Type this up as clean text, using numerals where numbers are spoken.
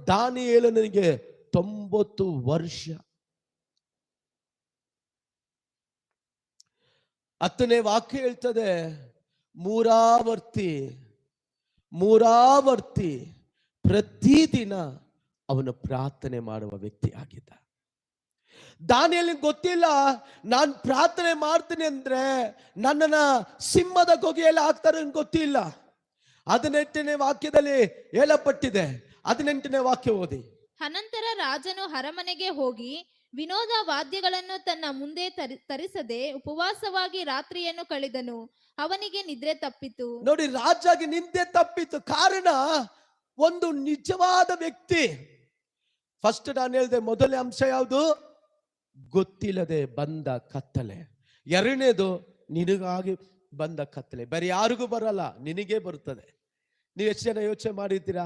ದಾನಿಯೇಲನಿಗೆ 90 ವರ್ಷ. 10ನೇ ವಾಕ್ಯ ಹೇಳ್ತದೆ, ಮೂರಾವರ್ತಿ ಪ್ರತಿದಿನ ಅವನು ಪ್ರಾರ್ಥನೆ ಮಾಡುವ ವ್ಯಕ್ತಿ ಆಗಿದ್ದ. ದಾನಿಯೇಲನಿಗೆ ಗೊತ್ತಿಲ್ಲ, ನಾನು ಪ್ರಾರ್ಥನೆ ಮಾಡ್ತೀನಿ ಅಂದ್ರೆ ನನ್ನನ್ನ ಸಿಂಹದ ಗೊಗೆಯಲ್ಲಿ ಹಾಕ್ತಾರೆ ಅಂತ ಗೊತ್ತಿಲ್ಲ. 18ನೇ ವಾಕ್ಯದಲ್ಲಿ ಹೇಳಪಟ್ಟಿದೆ. 18ನೇ ವಾಕ್ಯ ಓದಿ. ಅನಂತರ ರಾಜನು ಅರಮನೆಗೆ ಹೋಗಿ ವಿನೋದ ವಾದ್ಯಗಳನ್ನು ತನ್ನ ಮುಂದೆ ತರಿಸದೆ ಉಪವಾಸವಾಗಿ ರಾತ್ರಿಯನ್ನು ಕಳೆದನು. ಅವನಿಗೆ ನಿದ್ರೆ ತಪ್ಪಿತು. ನೋಡಿ, ರಾಜಾಗಿ ನಿದ್ದೆ ತಪ್ಪಿತು. ಕಾರಣ, ಒಂದು ನಿಜವಾದ ವ್ಯಕ್ತಿ. ಫಸ್ಟ್ ನಾನು ಹೇಳಿದೆ, ಮೊದಲನೇ ಅಂಶ ಯಾವುದು? ಗೊತ್ತಿಲ್ಲದೆ ಬಂದ ಕತ್ತಲೆ. ಎರಡನೇದು, ನಿನಗಾಗಿ ಬಂದ ಕತ್ತಲೆ. ಬೇರೆ ಯಾರಿಗೂ ಬರಲ್ಲ, ನಿನಗೇ ಬರುತ್ತದೆ. ನೀವು ಎಷ್ಟು ಜನ ಯೋಚನೆ ಮಾಡಿದ್ದೀರಾ?